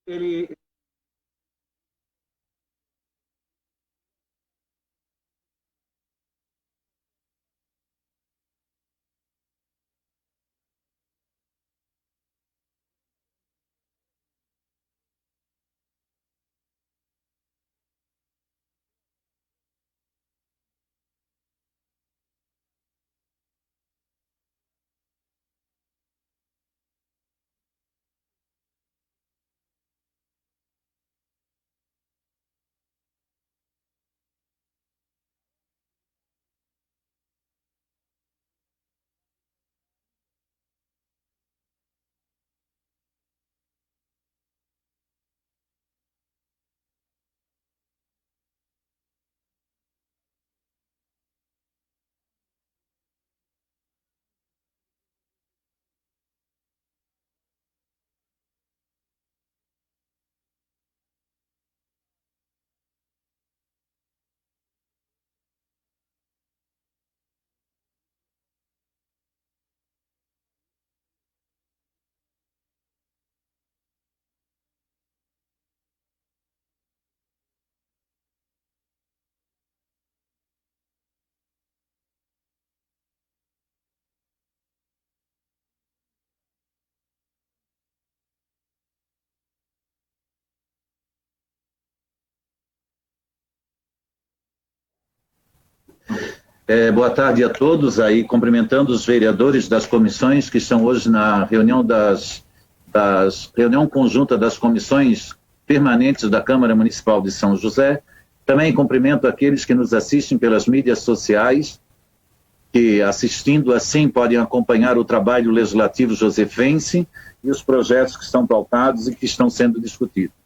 ele boa tarde a todos aí, cumprimentando os vereadores das comissões que estão hoje na reunião reunião conjunta das comissões permanentes da Câmara Municipal de São José. Também cumprimento aqueles que nos assistem pelas mídias sociais, que assistindo assim podem acompanhar o trabalho legislativo josefense e os projetos que estão pautados e que estão sendo discutidos.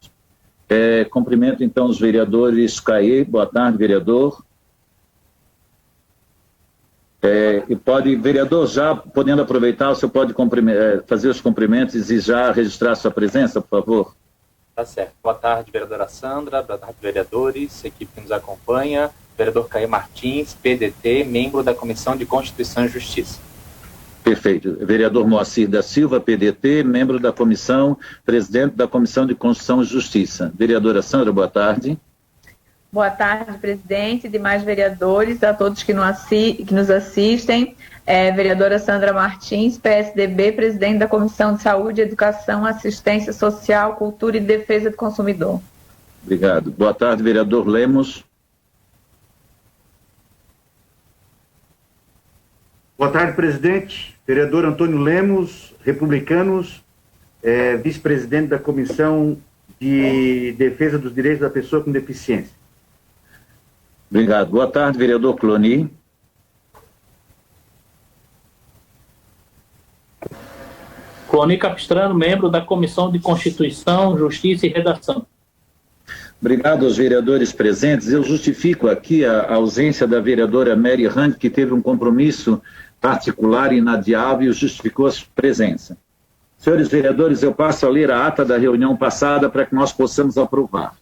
Cumprimento então os vereadores Caê, boa tarde, vereador. Vereador, já podendo aproveitar, o senhor pode fazer os cumprimentos e já registrar sua presença, por favor? Tá certo. Boa tarde, vereadora Sandra, boa tarde, vereadores, equipe que nos acompanha, vereador Caê Martins, PDT, membro da Comissão de Constituição e Justiça. Perfeito. Vereador Moacir da Silva, PDT, membro da comissão, presidente da Comissão de Constituição e Justiça. Vereadora Sandra, boa tarde. Boa tarde, presidente, demais vereadores, a todos que nos assistem. Vereadora Sandra Martins, PSDB, presidente da Comissão de Saúde, Educação, Assistência Social, Cultura e Defesa do Consumidor. Obrigado. Boa tarde, vereador Lemos. Boa tarde, presidente. Vereador Antônio Lemos, republicanos, vice-presidente da Comissão de Defesa dos Direitos da Pessoa com Deficiência. Obrigado. Boa tarde, vereador Cloni. Cloni Capistrano, membro da Comissão de Constituição, Justiça e Redação. Obrigado aos vereadores presentes. Eu justifico aqui a ausência da vereadora Mary Hunt, que teve um compromisso particular e inadiável e justificou a sua presença. Senhores vereadores, eu passo a ler a ata da reunião passada para que nós possamos aprovar.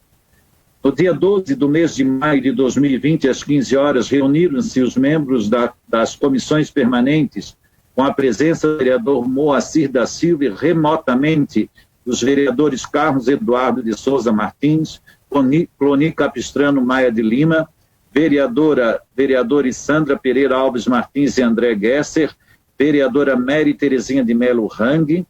No dia 12 do mês de maio de 2020, às 15 horas, reuniram-se os membros das comissões permanentes, com a presença do vereador Moacir da Silva e remotamente os vereadores Carlos Eduardo de Souza Martins, Cloni Capistrano Maia de Lima, vereadores Sandra Pereira Alves Martins e André Gesser, vereadora Mary Terezinha de Melo Rang,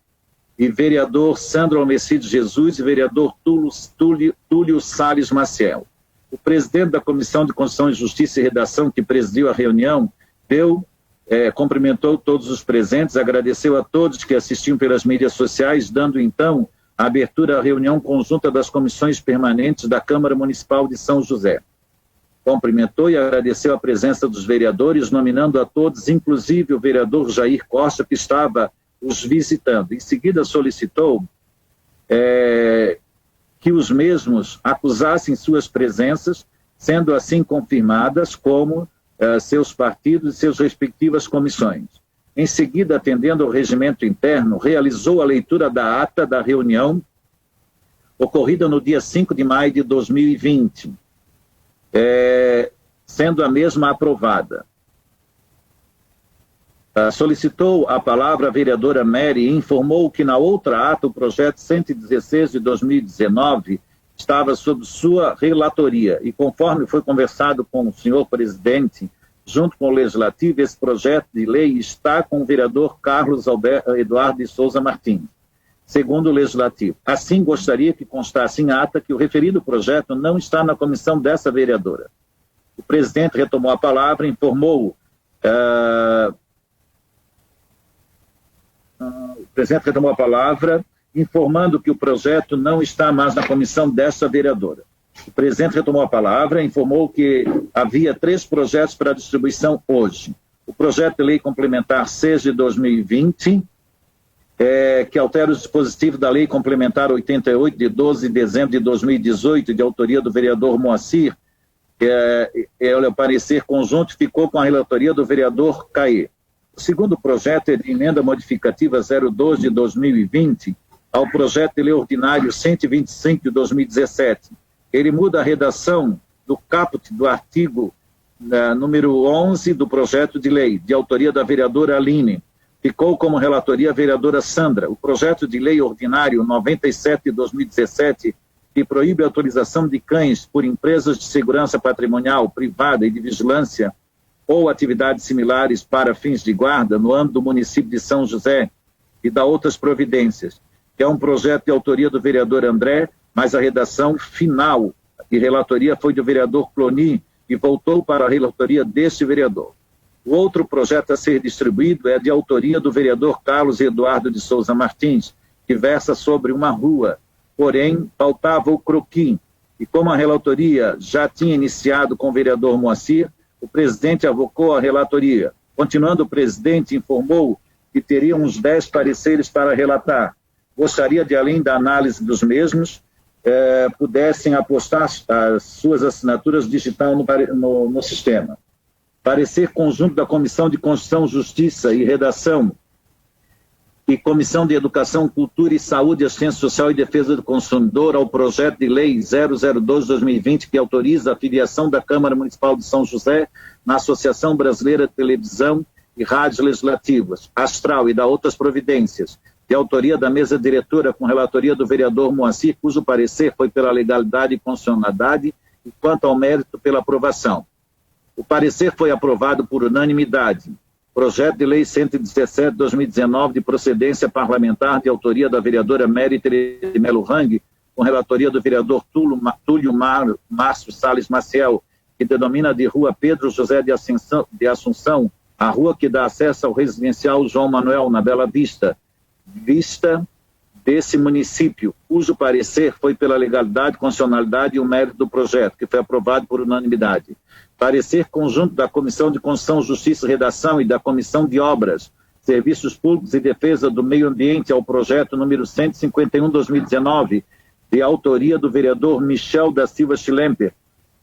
e vereador Sandro Almecides Jesus e vereador Túlio Salles Maciel. O presidente da Comissão de Constituição e Justiça e Redação, que presidiu a reunião, cumprimentou todos os presentes, agradeceu a todos que assistiam pelas mídias sociais, dando então a abertura à reunião conjunta das comissões permanentes da Câmara Municipal de São José. Cumprimentou e agradeceu a presença dos vereadores, nominando a todos, inclusive o vereador Jair Costa, que estava os visitando. Em seguida solicitou que os mesmos acusassem suas presenças, sendo assim confirmadas como seus partidos e suas respectivas comissões. Em seguida, atendendo ao regimento interno, realizou a leitura da ata da reunião ocorrida no dia 5 de maio de 2020, sendo a mesma aprovada. Solicitou a palavra a vereadora Mary e informou que na outra ata o projeto 116 de 2019 estava sob sua relatoria e conforme foi conversado com o senhor presidente, junto com o Legislativo, esse projeto de lei está com o vereador Carlos Eduardo de Souza Martins, segundo o Legislativo. Assim, gostaria que constasse em ata que o referido projeto não está na comissão dessa vereadora. O presidente retomou a palavra e informou... O presidente retomou a palavra, informando que o projeto não está mais na comissão dessa vereadora. O presidente retomou a palavra e informou que havia 3 projetos para distribuição hoje. O projeto de lei complementar 6 de 2020, que altera o dispositivo da lei complementar 88 de 12 de dezembro de 2018, de autoria do vereador Moacir, o parecer conjunto ficou com a relatoria do vereador Caê. O segundo projeto é de emenda modificativa 02 de 2020 ao projeto de lei ordinário 125 de 2017. Ele muda a redação do caput do artigo número 11 do projeto de lei, de autoria da vereadora Aline. Ficou como relatoria a vereadora Sandra. O projeto de lei ordinário 97 de 2017, que proíbe a autorização de cães por empresas de segurança patrimonial, privada e de vigilância ou atividades similares para fins de guarda no âmbito do município de São José e da outras providências, que é um projeto de autoria do vereador André, mas a redação final e relatoria foi do vereador Cloni e voltou para a relatoria deste vereador. O outro projeto a ser distribuído é de autoria do vereador Carlos Eduardo de Souza Martins, que versa sobre uma rua, porém faltava o croquis, e como a relatoria já tinha iniciado com o vereador Moacir, o presidente avocou a relatoria. Continuando, o presidente informou que teria uns 10 pareceres para relatar. Gostaria de, além da análise dos mesmos, pudessem apostar as suas assinaturas digital no sistema. Parecer conjunto da Comissão de Constituição, Justiça e Redação e Comissão de Educação, Cultura e Saúde, Assistência Social e Defesa do Consumidor ao projeto de lei 002/2020, que autoriza a filiação da Câmara Municipal de São José na Associação Brasileira de Televisão e Rádios Legislativas, Astral e da outras providências, de autoria da mesa diretora com relatoria do vereador Moacir, cujo parecer foi pela legalidade e constitucionalidade e quanto ao mérito pela aprovação. O parecer foi aprovado por unanimidade. Projeto de lei 117 de 2019 de procedência parlamentar de autoria da vereadora Mary Tereza de Melo Rang, com relatoria do vereador Túlio Márcio Salles Maciel, que denomina de Rua Pedro José de Assunção, a rua que dá acesso ao residencial João Manuel, na Bela Vista desse município, cujo parecer foi pela legalidade, constitucionalidade e o mérito do projeto, que foi aprovado por unanimidade. Parecer conjunto da Comissão de Constituição, Justiça e Redação e da Comissão de Obras, Serviços Públicos e Defesa do Meio Ambiente ao projeto número 151/2019, de autoria do vereador Michel da Silva Schlemper,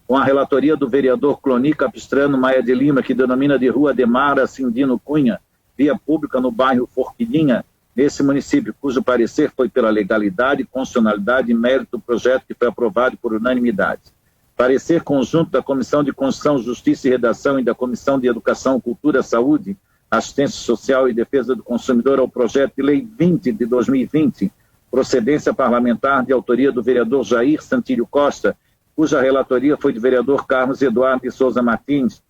com a relatoria do vereador Cloni Capistrano Maia de Lima, que denomina de Rua Demara Cindino Cunha, via pública no bairro Forquilinha, nesse município, cujo parecer foi pela legalidade, constitucionalidade e mérito do projeto, que foi aprovado por unanimidade. Parecer conjunto da Comissão de Constituição, Justiça e Redação e da Comissão de Educação, Cultura, Saúde, Assistência Social e Defesa do Consumidor ao projeto de lei 20 de 2020, procedência parlamentar de autoria do vereador Jair Santílio Costa, cuja relatoria foi do vereador Carlos Eduardo de Souza Martins,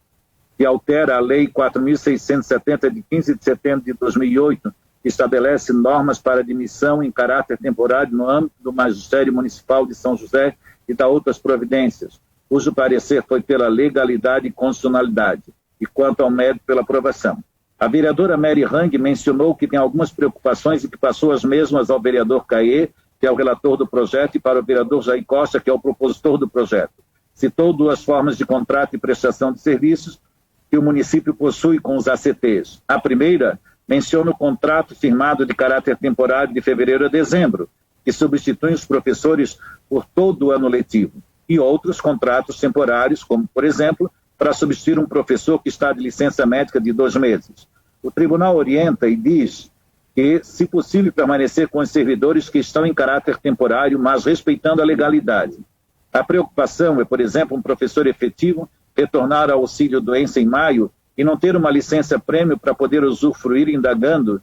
que altera a lei 4.670 de 15 de setembro de 2008, que estabelece normas para admissão em caráter temporário no âmbito do Magistério Municipal de São José e da outras providências, cujo parecer foi pela legalidade e constitucionalidade, e quanto ao mérito pela aprovação. A vereadora Mary Rang mencionou que tem algumas preocupações e que passou as mesmas ao vereador Caê, que é o relator do projeto, e para o vereador Jair Costa, que é o propositor do projeto. Citou 2 formas de contrato e prestação de serviços que o município possui com os ACTs. A primeira menciona o contrato firmado de caráter temporário de fevereiro a dezembro, que substitui os professores por todo o ano letivo, e outros contratos temporários, como, por exemplo, para substituir um professor que está de licença médica de 2 meses. O tribunal orienta e diz que, se possível, permanecer com os servidores que estão em caráter temporário, mas respeitando a legalidade. A preocupação é, por exemplo, um professor efetivo retornar ao auxílio-doença em maio e não ter uma licença-prêmio para poder usufruir, indagando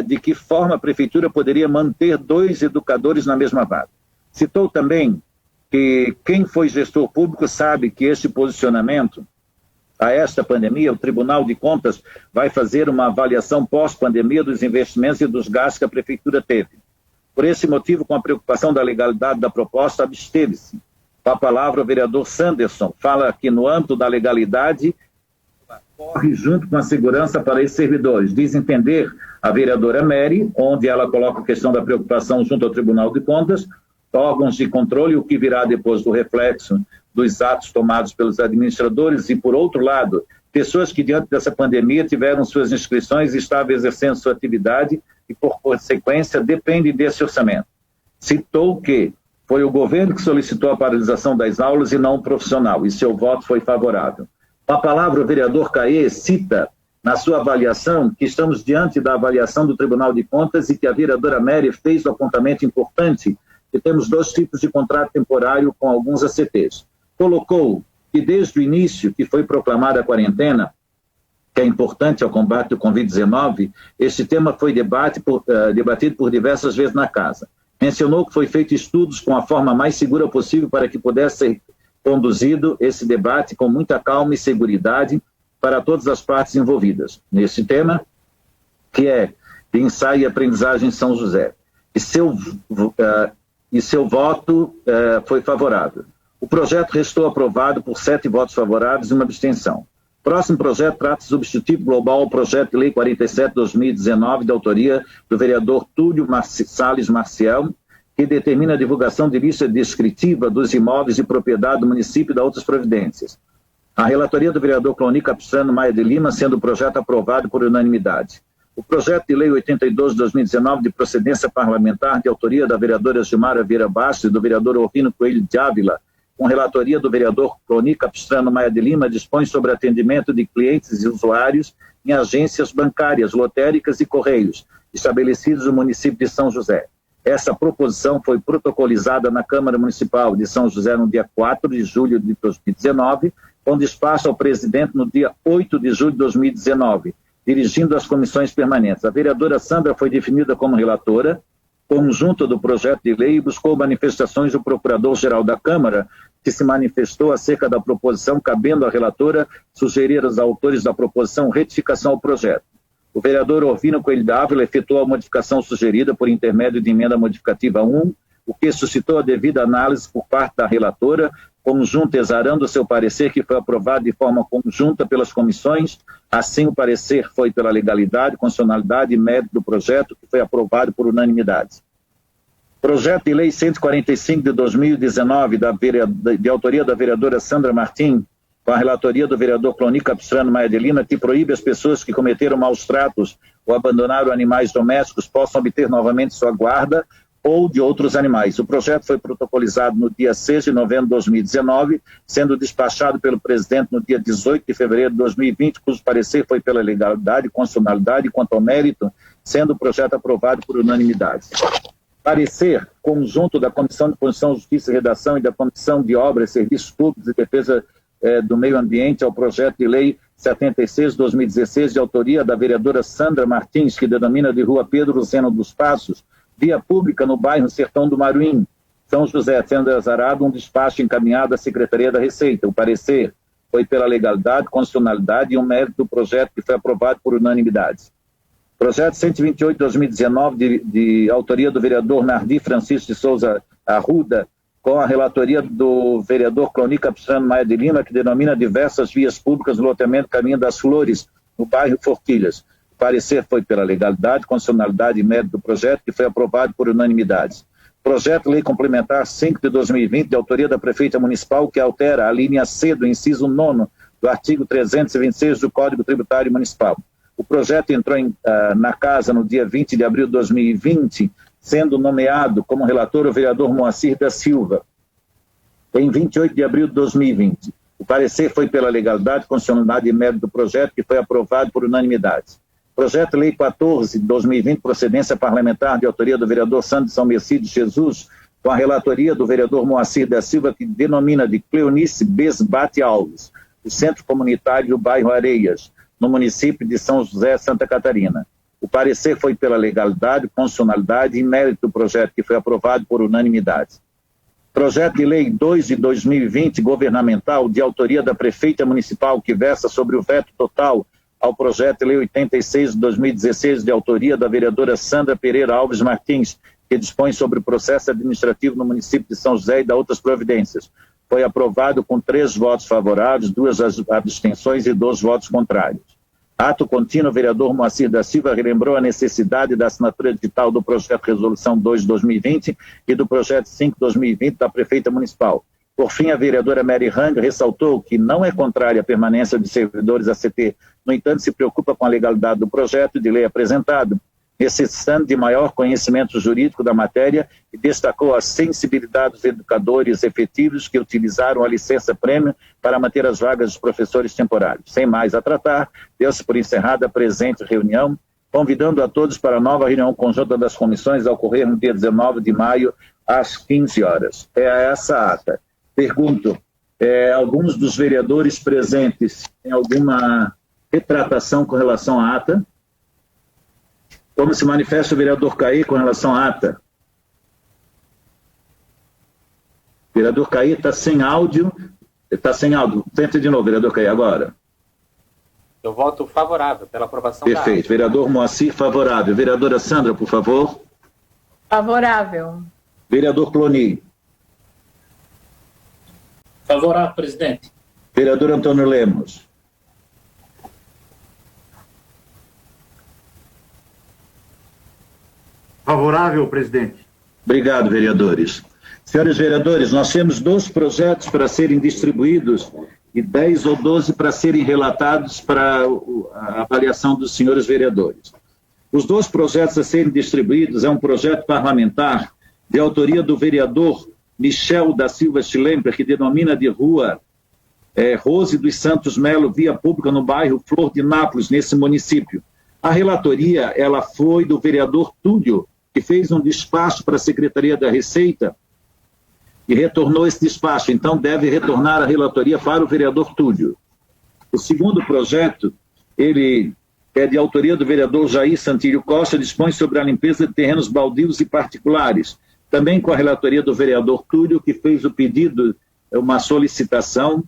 de que forma a Prefeitura poderia manter 2 educadores na mesma vaga. Citou também que quem foi gestor público sabe que este posicionamento a esta pandemia, o Tribunal de Contas vai fazer uma avaliação pós-pandemia dos investimentos e dos gastos que a Prefeitura teve. Por esse motivo, com a preocupação da legalidade da proposta, absteve-se. Com a palavra, o vereador Sanderson fala que no âmbito da legalidade, corre junto com a segurança para esses servidores. Diz entender a vereadora Mary, onde ela coloca a questão da preocupação junto ao Tribunal de Contas, órgãos de controle, o que virá depois do reflexo dos atos tomados pelos administradores e, por outro lado, pessoas que diante dessa pandemia tiveram suas inscrições e estavam exercendo sua atividade e, por consequência, dependem desse orçamento. Citou que foi o governo que solicitou a paralisação das aulas e não o profissional, e seu voto foi favorável. Com a palavra, o vereador Caê cita, na sua avaliação, que estamos diante da avaliação do Tribunal de Contas e que a vereadora Mary fez o apontamento importante que temos 2 tipos de contrato temporário com alguns ACTs. Colocou que desde o início que foi proclamada a quarentena, que é importante ao combate do Covid-19, esse tema foi debatido por diversas vezes na casa. Mencionou que foi feito estudos com a forma mais segura possível para que pudesse ser conduzido esse debate com muita calma e seguridade para todas as partes envolvidas nesse tema, que é de ensaio e aprendizagem em São José. E seu voto foi favorável. O projeto restou aprovado por 7 votos favoráveis e uma abstenção. Próximo projeto trata de substitutivo global ao projeto de lei 47/2019, de autoria do vereador Túlio Salles Marcial, que determina a divulgação de lista descritiva dos imóveis de propriedade do município e de outras providências. A relatoria do vereador Cloni Capistrano Maia de Lima, sendo o projeto aprovado por unanimidade. O projeto de lei 82/2019, de procedência parlamentar, de autoria da vereadora Gilmara Vieira Bastos e do vereador Orvino Coelho de Ávila, com relatoria do vereador Cloni Capistrano Maia de Lima, dispõe sobre atendimento de clientes e usuários em agências bancárias, lotéricas e correios, estabelecidos no município de São José. Essa proposição foi protocolizada na Câmara Municipal de São José no dia 4 de julho de 2019, com despacho ao presidente no dia 8 de julho de 2019, dirigindo as comissões permanentes. A vereadora Sandra foi definida como relatora, conjunto do projeto de lei, e buscou manifestações do Procurador-Geral da Câmara, que se manifestou acerca da proposição, cabendo à relatora sugerir aos autores da proposição retificação ao projeto. O vereador Orvino Coelho de Ávila efetuou a modificação sugerida por intermédio de emenda modificativa 1, o que suscitou a devida análise por parte da relatora, conjunto exarando seu parecer, que foi aprovado de forma conjunta pelas comissões. Assim, o parecer foi pela legalidade, constitucionalidade e mérito do projeto, que foi aprovado por unanimidade. Projeto de lei 145 de 2019, de autoria da vereadora Sandra Martim, com a relatoria do vereador Cloni Capistrano Maia de Lima, que proíbe as pessoas que cometeram maus tratos ou abandonaram animais domésticos possam obter novamente sua guarda ou de outros animais. O projeto foi protocolizado no dia 6 de novembro de 2019, sendo despachado pelo presidente no dia 18 de fevereiro de 2020, cujo parecer foi pela legalidade, constitucionalidade e quanto ao mérito, sendo o projeto aprovado por unanimidade. Parecer conjunto da Comissão de Constituição, Justiça e Redação e da Comissão de Obras, Serviços Públicos e Defesa do Meio Ambiente ao projeto de lei 76/2016, de autoria da vereadora Sandra Martins, que denomina de Rua Pedro Luceno dos Passos, via pública no bairro Sertão do Maruim, São José, sendo exarado um despacho encaminhado à Secretaria da Receita. O parecer foi pela legalidade, constitucionalidade e o mérito do projeto, que foi aprovado por unanimidade. Projeto 128/2019, de autoria do vereador Nardi Francisco de Souza Arruda, com a relatoria do vereador Cloni Capistrano Maia de Lima, que denomina diversas vias públicas no loteamento Caminho das Flores, no bairro Forquilhas. O parecer foi pela legalidade, constitucionalidade e mérito do projeto, que foi aprovado por unanimidade. Projeto de lei complementar 5 de 2020, de autoria da prefeita municipal, que altera a linha C do inciso 9º do artigo 326 do Código Tributário Municipal. O projeto entrou na casa no dia 20 de abril de 2020, sendo nomeado como relator o vereador Moacir da Silva, em 28 de abril de 2020. O parecer foi pela legalidade, constitucionalidade e mérito do projeto, que foi aprovado por unanimidade. Projeto de lei 14 de 2020, procedência parlamentar, de autoria do vereador Sanderson Mercedes Jesus, com a relatoria do vereador Moacir da Silva, que denomina de Cleonice Besbate Alves. do Centro Comunitário do bairro Areias, no município de São José, Santa Catarina. O parecer foi pela legalidade, constitucionalidade e mérito do projeto, que foi aprovado por unanimidade. Projeto de Lei 2 de 2020, governamental, de autoria da Prefeita Municipal, que versa sobre o veto total ao projeto de Lei 86 de 2016, de autoria da vereadora Sandra Pereira Alves Martins, que dispõe sobre o processo administrativo no município de São José e da outras providências. Foi aprovado com 3 votos favoráveis, 2 abstenções e 2 votos contrários. Ato contínuo, o vereador Moacir da Silva relembrou a necessidade da assinatura digital do projeto Resolução 2 de 2020 e do projeto 5 de 2020 da Prefeita Municipal. Por fim, a vereadora Mary Hang ressaltou que não é contrária à permanência de servidores ACT, no entanto, se preocupa com a legalidade do projeto de lei apresentado, necessitando de maior conhecimento jurídico da matéria, e destacou a sensibilidade dos educadores efetivos que utilizaram a licença prêmio para manter as vagas dos professores temporários. Sem mais a tratar, deu-se por encerrada a presente reunião, convidando a todos para a nova reunião conjunta das comissões a ocorrer no dia 19 de maio, às 15 horas. É essa ata. Pergunto, alguns dos vereadores presentes têm alguma retratação com relação à ata? Como se manifesta o vereador Caí com relação à ata? O vereador Caí está sem áudio. Está sem áudio. Tenta de novo, vereador Caí, agora. Eu voto favorável pela aprovação da ata. Perfeito. Vereador Moacir, favorável. Vereadora Sandra, por favor. Favorável. Vereador Cloni. Favorável, presidente. Vereador Antônio Lemos. Favorável, presidente. Obrigado, vereadores. Senhores vereadores, nós temos 2 projetos para serem distribuídos e 10 ou 12 para serem relatados para a avaliação dos senhores vereadores. Os 2 projetos a serem distribuídos é um projeto parlamentar de autoria do vereador Michel da Silva Schlemper, que denomina de rua Rose dos Santos Melo, via pública no bairro Flor de Nápoles, nesse município. A relatoria ela foi do vereador Túlio, que fez um despacho para a Secretaria da Receita e retornou esse despacho, então deve retornar a relatoria para o vereador Túlio. O segundo projeto, ele é de autoria do vereador Jair Santilho Costa, dispõe sobre a limpeza de terrenos baldios e particulares, também com a relatoria do vereador Túlio, que fez o pedido, uma solicitação,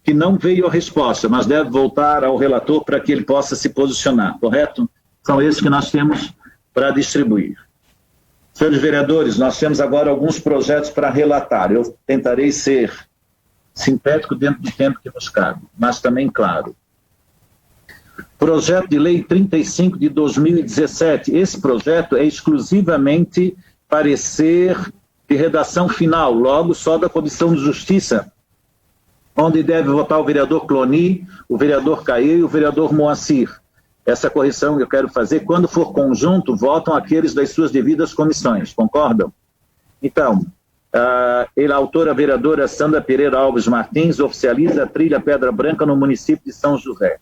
que não veio a resposta, mas deve voltar ao relator para que ele possa se posicionar, correto? São esses que nós temos para distribuir. Senhores vereadores, nós temos agora alguns projetos para relatar. Eu tentarei ser sintético dentro do tempo que nos cabe, mas também claro. Projeto de Lei 35 de 2017. Esse projeto é exclusivamente parecer de redação final, logo só da Comissão de Justiça, onde deve votar o vereador Cloni, o vereador Caí e o vereador Moacir. Essa correção que eu quero fazer, quando for conjunto, votam aqueles das suas devidas comissões, concordam? Então, a autora vereadora Sandra Pereira Alves Martins oficializa a trilha Pedra Branca no município de São José.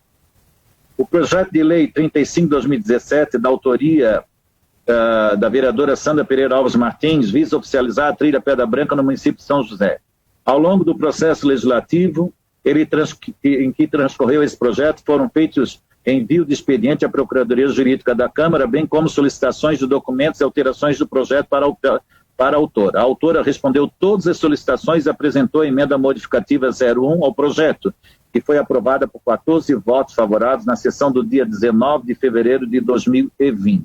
O projeto de lei 35 de 2017, da autoria da vereadora Sandra Pereira Alves Martins, visa oficializar a trilha Pedra Branca no município de São José. Ao longo do processo legislativo, em que transcorreu esse projeto, foram feitos envio de expediente à Procuradoria Jurídica da Câmara, bem como solicitações de documentos e alterações do projeto para a autora. A autora respondeu todas as solicitações e apresentou a emenda modificativa 01 ao projeto, que foi aprovada por 14 votos favoráveis na sessão do dia 19 de fevereiro de 2020.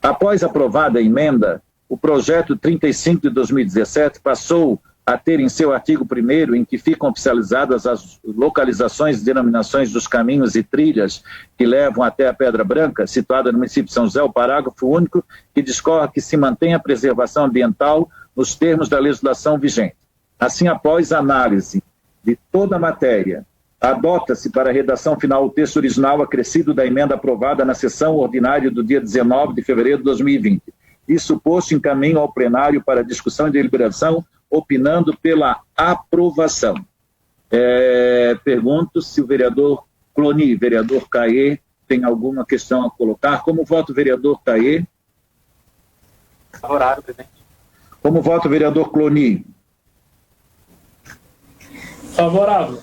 Após aprovada a emenda, o projeto 35 de 2017 passou a ter em seu artigo 1º, em que ficam oficializadas as localizações e denominações dos caminhos e trilhas que levam até a Pedra Branca, situada no município de São José, o parágrafo único que discorre que se mantenha a preservação ambiental nos termos da legislação vigente. Assim, após a análise de toda a matéria, adota-se para a redação final o texto original acrescido da emenda aprovada na sessão ordinária do dia 19 de fevereiro de 2020. Isso posto, encaminho ao plenário para discussão e deliberação, opinando pela aprovação. Pergunto se o vereador Cloni, vereador Caê, tem alguma questão a colocar. Como vota o vereador Caê? Favorável, presidente. Como vota o vereador Cloni? Favorável.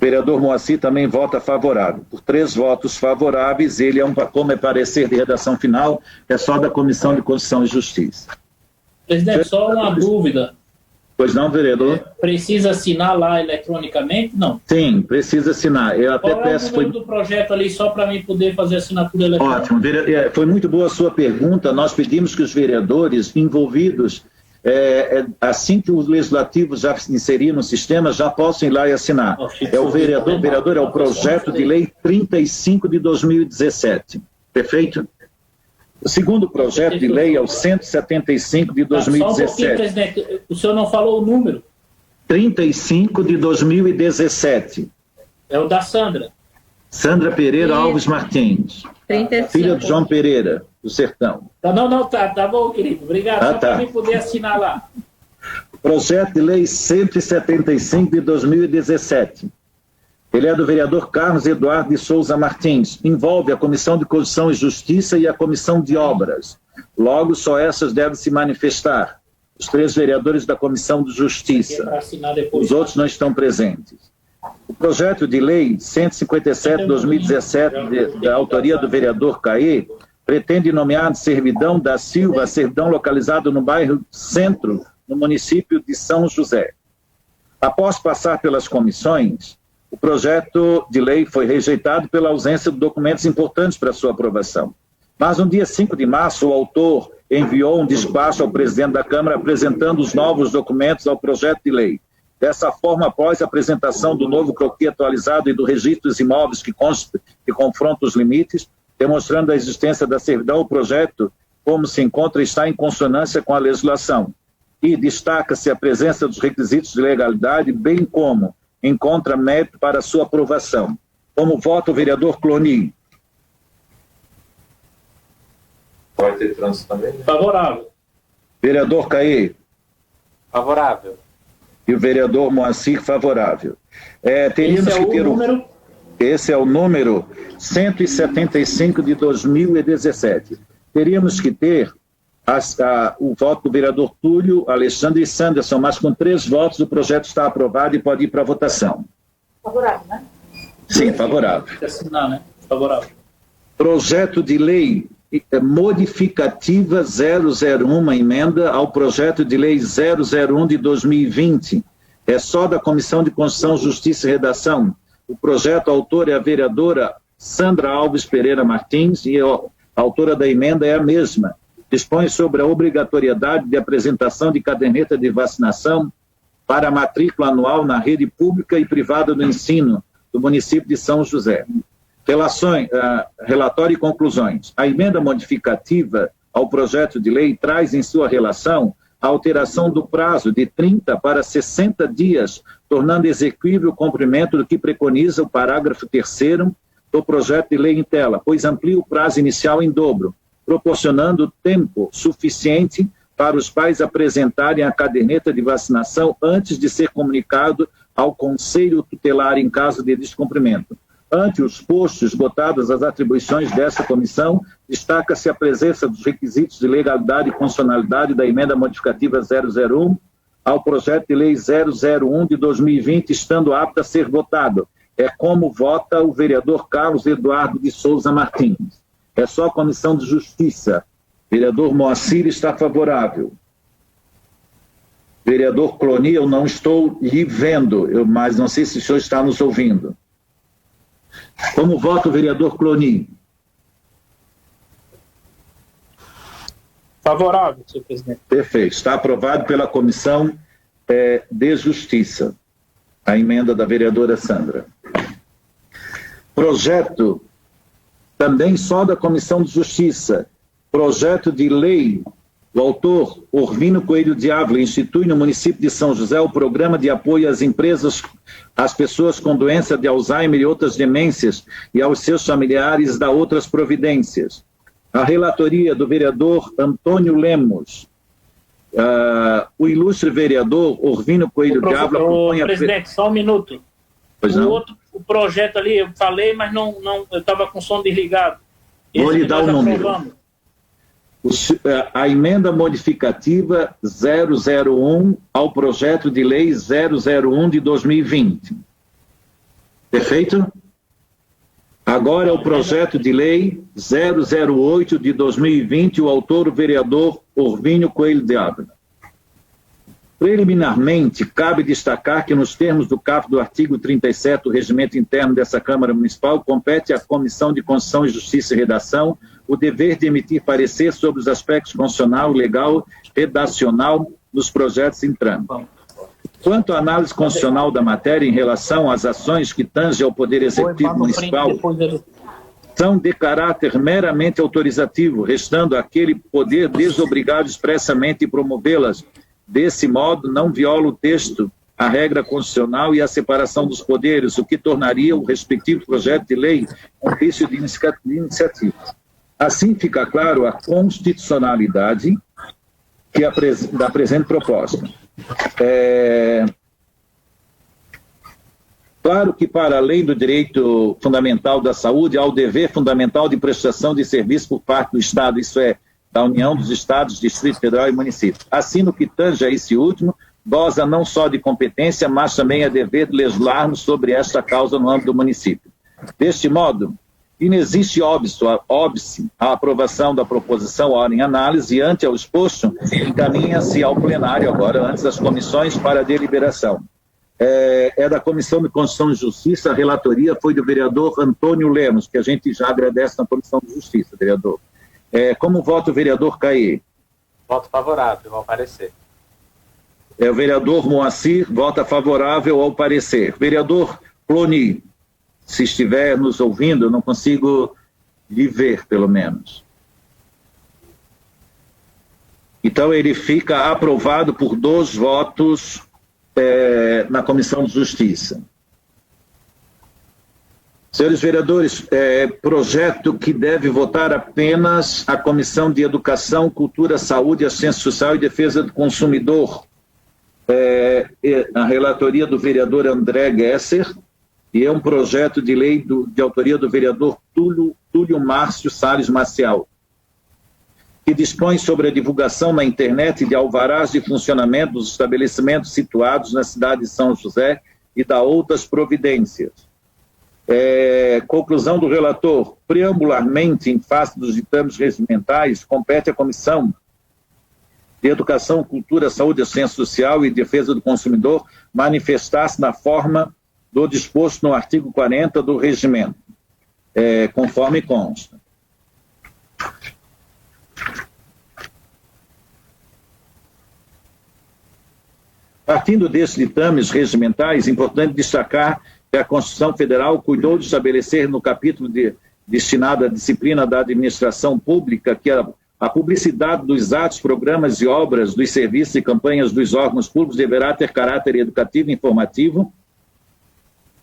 vereador Moacir também vota favorável. Por 3 votos favoráveis, ele como é parecer de redação final, é só da Comissão de Constituição e Justiça. Presidente, só uma dúvida. Pois não, vereador? Precisa assinar lá eletronicamente? Não. Sim, precisa assinar. Eu até Qual peço... é o número do projeto ali, só para mim poder fazer assinatura eletrônica? Ótimo. Foi muito boa a sua pergunta. Nós pedimos que os vereadores envolvidos, assim que o legislativo já inserir no sistema, já possam ir lá e assinar. O vereador é o projeto de lei 35 de 2017. Perfeito? O segundo projeto de lei é o 175 de 2017. Só um pouquinho, presidente. O senhor não falou o número. 35 de 2017. É o da Sandra. Sandra Pereira Alves Martins. 35. Filha de João Pereira, do Sertão. Tá bom, querido. Obrigado. Só para mim poder assinar lá. Projeto de lei 175 de 2017. Ele é do vereador Carlos Eduardo de Souza Martins. Envolve a Comissão de Constituição e Justiça e a Comissão de Obras. Logo, só essas devem se manifestar. Os 3 vereadores da Comissão de Justiça. Os outros não estão presentes. O projeto de lei 157 de 2017, da autoria do vereador Caê, pretende nomear de Servidão da Silva, servidão localizado no bairro Centro, no município de São José. Após passar pelas comissões, o projeto de lei foi rejeitado pela ausência de documentos importantes para sua aprovação. Mas no dia 5 de março, o autor enviou um despacho ao presidente da Câmara apresentando os novos documentos ao projeto de lei. Dessa forma, após a apresentação do novo croquis atualizado e do registro dos imóveis que confronta os limites, demonstrando a existência da servidão, o projeto, como se encontra, está em consonância com a legislação. E destaca-se a presença dos requisitos de legalidade, bem como encontra mérito para sua aprovação. Como vota o vereador Cloni? Pode ter trânsito também, né? Favorável. Vereador Caê? Favorável. E o vereador Moacir, favorável. Teríamos que ter número? Esse é o número 175 de 2017. Teríamos que ter o voto do vereador Túlio, Alexandre e Sanderson, mas com 3 votos o projeto está aprovado e pode ir para a votação. Favorável, né? Sim, favorável. Tem que assinar, né? Favorável. Projeto de lei modificativa 001, uma emenda ao projeto de lei 001 de 2020. É só da Comissão de Constituição, Justiça e Redação. O projeto, a autora é a vereadora Sandra Alves Pereira Martins e a autora da emenda é a mesma. Dispõe sobre a obrigatoriedade de apresentação de caderneta de vacinação para a matrícula anual na rede pública e privada do ensino do município de São José. Relatório e conclusões. A emenda modificativa ao projeto de lei traz em sua relação a alteração do prazo de 30 para 60 dias, tornando exequível o cumprimento do que preconiza o parágrafo 3º do projeto de lei em tela, pois amplia o prazo inicial em dobro, proporcionando tempo suficiente para os pais apresentarem a caderneta de vacinação antes de ser comunicado ao Conselho Tutelar em caso de descumprimento. Ante os postos esgotadas as atribuições dessa comissão, destaca-se a presença dos requisitos de legalidade e constitucionalidade da emenda modificativa 001 ao projeto de lei 001 de 2020, estando apto a ser votado. É como vota o vereador Carlos Eduardo de Souza Martins. É só a Comissão de Justiça. Vereador Moacir está favorável. Vereador Cloni, eu não estou lhe vendo, mas não sei se o senhor está nos ouvindo. Como vota o vereador Cloni? Favorável, senhor presidente. Perfeito. Está aprovado pela Comissão de Justiça. A emenda da vereadora Sandra. Projeto também só da Comissão de Justiça. Projeto de lei. O autor, Orvino Coelho de Ávila, institui no município de São José o programa de apoio às empresas, às pessoas com doença de Alzheimer e outras demências e aos seus familiares da outras providências. A relatoria do vereador Antônio Lemos. O ilustre vereador Orvino Coelho de Ávila propõe... Presidente, só um minuto. Pois não? O projeto ali, eu falei, mas não eu estava com o som desligado. Vou lhe dar o número. A emenda modificativa 001 ao projeto de lei 001 de 2020. Perfeito? Agora é o projeto de lei 008 de 2020, o autor, o vereador Orvínio Coelho de Ávila. Preliminarmente, cabe destacar que, nos termos do caput do artigo 37 do regimento interno dessa Câmara Municipal, compete à Comissão de Constituição, Justiça e Redação o dever de emitir parecer sobre os aspectos constitucional, legal, redacional dos projetos em trâmite. Quanto à análise constitucional da matéria em relação às ações que tangem ao Poder Executivo Municipal, são de caráter meramente autorizativo, restando aquele poder desobrigado expressamente de promovê-las. Desse modo, não viola o texto a regra constitucional e a separação dos poderes, o que tornaria o respectivo projeto de lei um vício de iniciativa. Assim fica claro a constitucionalidade da presente proposta. Claro que, para além do direito fundamental da saúde, há o dever fundamental de prestação de serviço por parte do Estado, isso é, da União dos Estados, Distrito Federal e Município. Assim, no que tange a esse último, goza não só de competência, mas também é dever de legislarmos sobre esta causa no âmbito do município. Deste modo, inexiste óbice a aprovação da proposição ora em análise e, ante ao exposto, encaminha-se ao plenário agora, antes das comissões, para a deliberação. É da Comissão de Constituição e Justiça, a relatoria foi do vereador Antônio Lemos, que a gente já agradece na Comissão de Justiça, vereador. Como vota o vereador Caê? Voto favorável ao parecer. O vereador Moacir vota favorável ao parecer. Vereador Cloni, se estiver nos ouvindo, eu não consigo lhe ver, pelo menos. Então, ele fica aprovado por 2 votos na Comissão de Justiça. Senhores vereadores, projeto que deve votar apenas a Comissão de Educação, Cultura, Saúde, Assistência Social e Defesa do Consumidor. A relatoria do vereador André Gesser, e é um projeto de lei de autoria do vereador Túlio Márcio Salles Maciel, que dispõe sobre a divulgação na internet de alvarás de funcionamento dos estabelecimentos situados na cidade de São José e da outras providências. Conclusão do relator: preambularmente, em face dos ditames regimentais, compete à Comissão de Educação, Cultura, Saúde, Assistência Social e Defesa do Consumidor manifestar-se na forma do disposto no artigo 40 do regimento, conforme consta. Partindo desses ditames regimentais, é importante destacar que a Constituição Federal cuidou de estabelecer no capítulo destinado à disciplina da administração pública que a publicidade dos atos, programas e obras, dos serviços e campanhas dos órgãos públicos deverá ter caráter educativo e informativo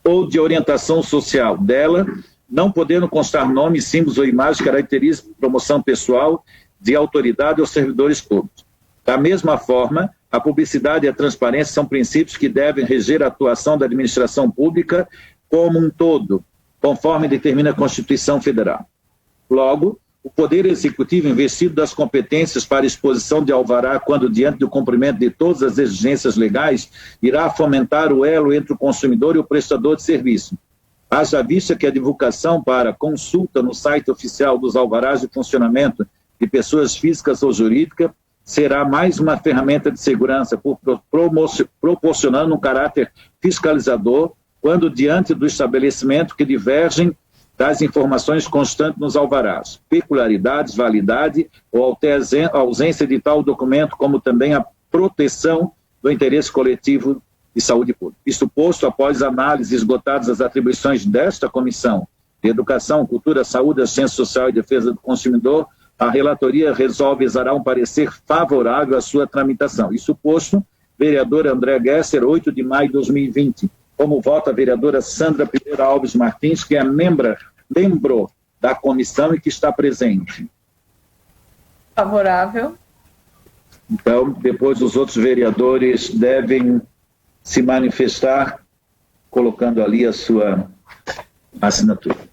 ou de orientação social dela, não podendo constar nomes, símbolos ou imagens que caracterizem promoção pessoal de autoridade ou servidores públicos. Da mesma forma, a publicidade e a transparência são princípios que devem reger a atuação da administração pública como um todo, conforme determina a Constituição Federal. Logo, o Poder Executivo, investido das competências para exposição de alvará, quando diante do cumprimento de todas as exigências legais, irá fomentar o elo entre o consumidor e o prestador de serviço. Haja vista que a divulgação para consulta no site oficial dos alvarás de funcionamento de pessoas físicas ou jurídicas será mais uma ferramenta de segurança, proporcionando um caráter fiscalizador quando diante do estabelecimento que divergem das informações constantes nos alvarás, peculiaridades, validade ou até ausência de tal documento, como também a proteção do interesse coletivo de saúde pública. Isto posto, após análise esgotadas as atribuições desta Comissão de Educação, Cultura, Saúde, Assistência Social e Defesa do Consumidor, a relatoria resolve exarar um parecer favorável à sua tramitação. Isso posto, vereador André Gesser, 8 de maio de 2020. Como vota a vereadora Sandra Pereira Alves Martins, que é membro da comissão e que está presente. Favorável. Então, depois os outros vereadores devem se manifestar, colocando ali a sua assinatura.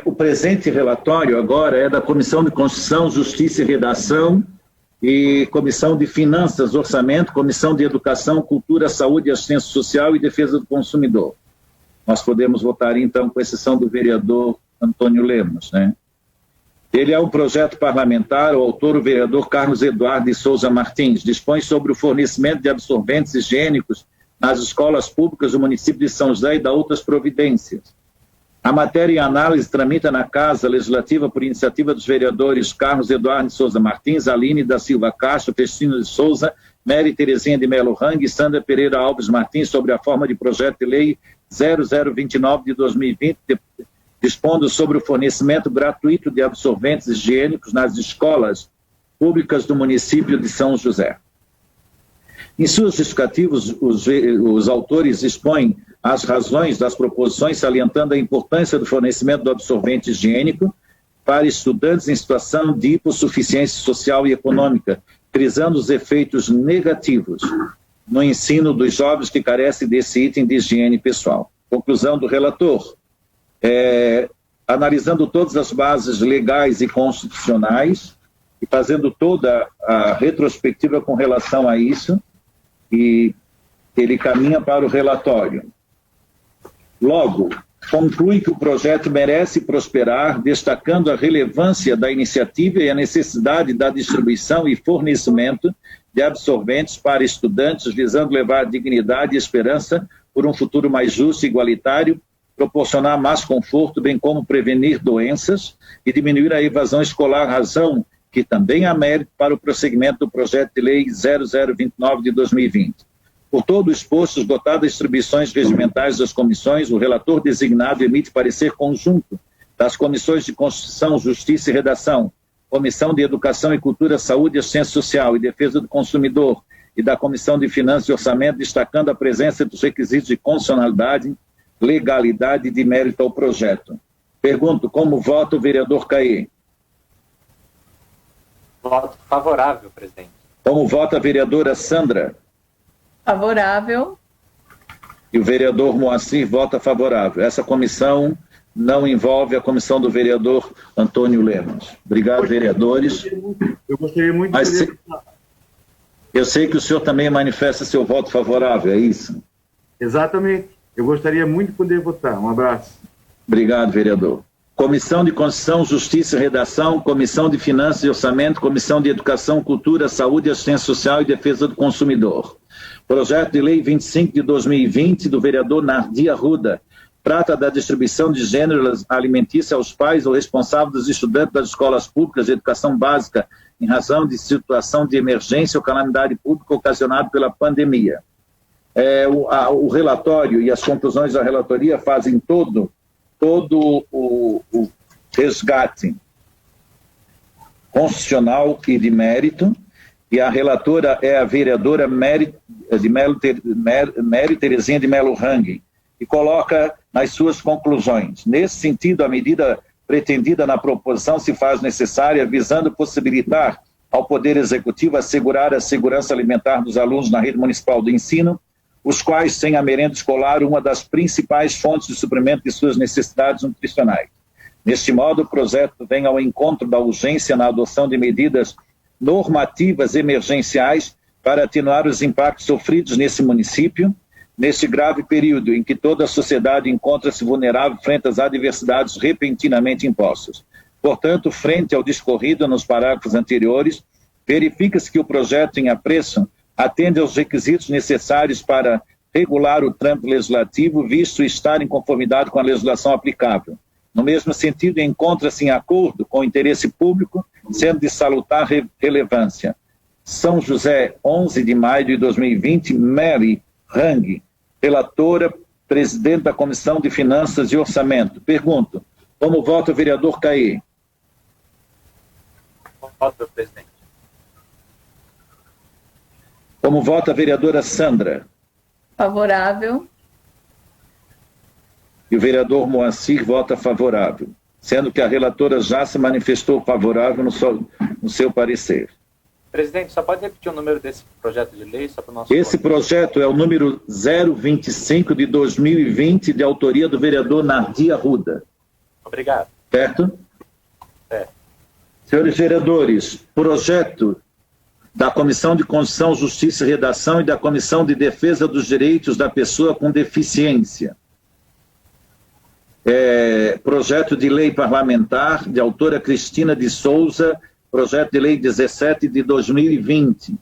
O presente relatório agora é da Comissão de Constituição, Justiça e Redação e Comissão de Finanças, Orçamento, Comissão de Educação, Cultura, Saúde, Assistência Social e Defesa do Consumidor. Nós podemos votar, então, com exceção do vereador Antônio Lemos, né? Ele é um projeto parlamentar, o autor, o vereador Carlos Eduardo de Souza Martins, dispõe sobre o fornecimento de absorventes higiênicos nas escolas públicas do município de São José e da outras providências. A matéria em análise tramita na Casa Legislativa por iniciativa dos vereadores Carlos Eduardo de Souza Martins, Aline da Silva Castro, Cristina de Souza, Mary Terezinha de Melo Rang e Sandra Pereira Alves Martins sobre a forma de projeto de lei 0029 de 2020, dispondo sobre o fornecimento gratuito de absorventes higiênicos nas escolas públicas do município de São José. Em seus justificativos, os autores expõem as razões das proposições, salientando a importância do fornecimento do absorvente higiênico para estudantes em situação de hipossuficiência social e econômica, frisando os efeitos negativos no ensino dos jovens que carecem desse item de higiene pessoal. Conclusão do relator. Analisando todas as bases legais e constitucionais e fazendo toda a retrospectiva com relação a isso, e ele caminha para o relatório. Logo, conclui que o projeto merece prosperar, destacando a relevância da iniciativa e a necessidade da distribuição e fornecimento de absorventes para estudantes, visando levar dignidade e esperança por um futuro mais justo e igualitário, proporcionar mais conforto, bem como prevenir doenças e diminuir a evasão escolar, razão que também há mérito para o prosseguimento do projeto de lei 0029 de 2020. Por todo o exposto, esgotadas as distribuições regimentais das comissões, o relator designado emite parecer conjunto das comissões de Constituição, Justiça e Redação, Comissão de Educação e Cultura, Saúde, Assistência Social e Defesa do Consumidor e da Comissão de Finanças e Orçamento, destacando a presença dos requisitos de constitucionalidade, legalidade e de mérito ao projeto. Pergunto, como vota o vereador Caê? Voto favorável, presidente. Como vota a vereadora Sandra? Favorável. E o vereador Moacir vota favorável. Essa comissão não envolve a comissão do vereador Antônio Lemos. Obrigado, vereadores. Eu gostaria muito de poder... Eu sei que o senhor também manifesta seu voto favorável, é isso? Exatamente. Eu gostaria muito de poder votar. Um abraço. Obrigado, vereador. Comissão de Constituição, Justiça e Redação, Comissão de Finanças e Orçamento, Comissão de Educação, Cultura, Saúde, Assistência Social e Defesa do Consumidor. Projeto de Lei 25 de 2020 do vereador Nardi Arruda trata da distribuição de gêneros alimentícios aos pais ou responsáveis dos estudantes das escolas públicas de educação básica em razão de situação de emergência ou calamidade pública ocasionada pela pandemia. O relatório e as conclusões da relatoria fazem todo o resgate constitucional e de mérito, e a relatora é a vereadora Mary Terezinha de Melo Rang, e coloca nas suas conclusões. Nesse sentido, a medida pretendida na proposição se faz necessária, visando possibilitar ao Poder Executivo assegurar a segurança alimentar dos alunos na rede municipal do ensino, os quais têm a merenda escolar uma das principais fontes de suprimento de suas necessidades nutricionais. Neste modo, o projeto vem ao encontro da urgência na adoção de medidas normativas emergenciais para atenuar os impactos sofridos nesse município, neste grave período em que toda a sociedade encontra-se vulnerável frente às adversidades repentinamente impostas. Portanto, frente ao discorrido nos parágrafos anteriores, verifica-se que o projeto em apreço atende aos requisitos necessários para regular o trâmite legislativo, visto estar em conformidade com a legislação aplicável. No mesmo sentido, encontra-se em acordo com o interesse público, sendo de salutar relevância. São José, 11 de maio de 2020, Mary Rang, relatora, presidente da Comissão de Finanças e Orçamento. Pergunto, como vota o vereador Caê? Voto, presidente. Como vota a vereadora Sandra? Favorável. E o vereador Moacir vota favorável, sendo que a relatora já se manifestou favorável no seu parecer. Presidente, só pode repetir o número desse projeto de lei? Só para o nosso Esse projeto é o número 025 de 2020, de autoria do vereador Nardi Arruda. Obrigado. Certo? É. Senhores vereadores, projeto da Comissão de Constituição, Justiça e Redação e da Comissão de Defesa dos Direitos da Pessoa com Deficiência. projeto de lei parlamentar de autora Cristina de Souza, projeto de lei 17 de 2020.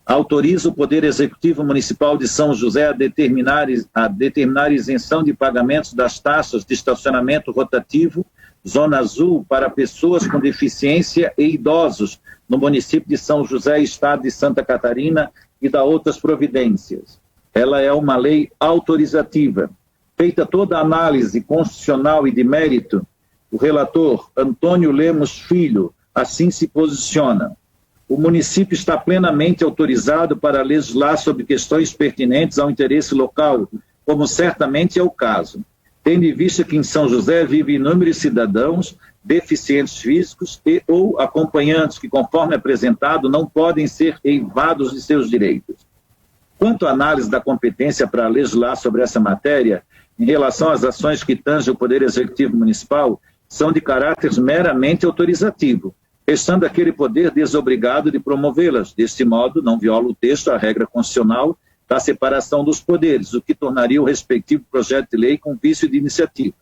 Autoriza o Poder Executivo Municipal de São José a determinar isenção de pagamentos das taxas de estacionamento rotativo Zona Azul para pessoas com deficiência e idosos no município de São José, estado de Santa Catarina, e da outras providências. Ela é uma lei autorizativa. Feita toda a análise constitucional e de mérito, o relator Antônio Lemos Filho assim se posiciona. O município está plenamente autorizado para legislar sobre questões pertinentes ao interesse local, como certamente é o caso, tendo em vista que em São José vivem inúmeros cidadãos deficientes físicos e ou acompanhantes que, conforme apresentado, não podem ser eivados de seus direitos. Quanto à análise da competência para legislar sobre essa matéria, em relação às ações que tangem o Poder Executivo Municipal, são de caráter meramente autorizativo, restando aquele poder desobrigado de promovê-las. Deste modo, não viola o texto a regra constitucional da separação dos poderes, o que tornaria o respectivo projeto de lei com vício de iniciativa.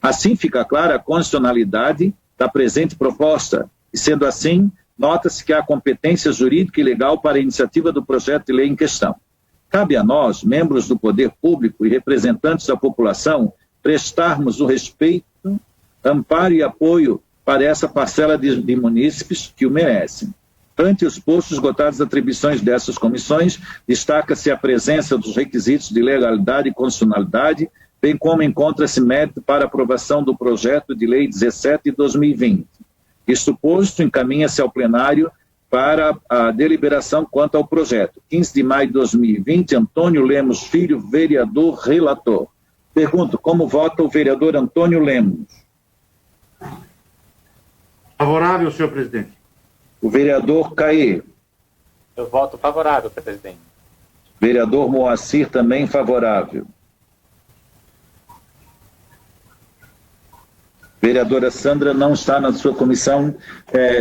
Assim fica clara a constitucionalidade da presente proposta, e sendo assim, nota-se que há competência jurídica e legal para a iniciativa do projeto de lei em questão. Cabe a nós, membros do poder público e representantes da população, prestarmos o respeito, amparo e apoio para essa parcela de munícipes que o merecem. Ante os postos esgotadas as atribuições dessas comissões, destaca-se a presença dos requisitos de legalidade e constitucionalidade, bem como encontra-se mérito para aprovação do projeto de lei 17 de 2020. Isto posto, encaminha-se ao plenário para a deliberação quanto ao projeto. 15 de maio de 2020, Antônio Lemos Filho, vereador relator. Pergunto, como vota o vereador Antônio Lemos? Favorável, senhor presidente. O vereador Caê. Eu voto favorável, presidente. Vereador Moacir, também favorável. Vereadora Sandra não está na sua comissão,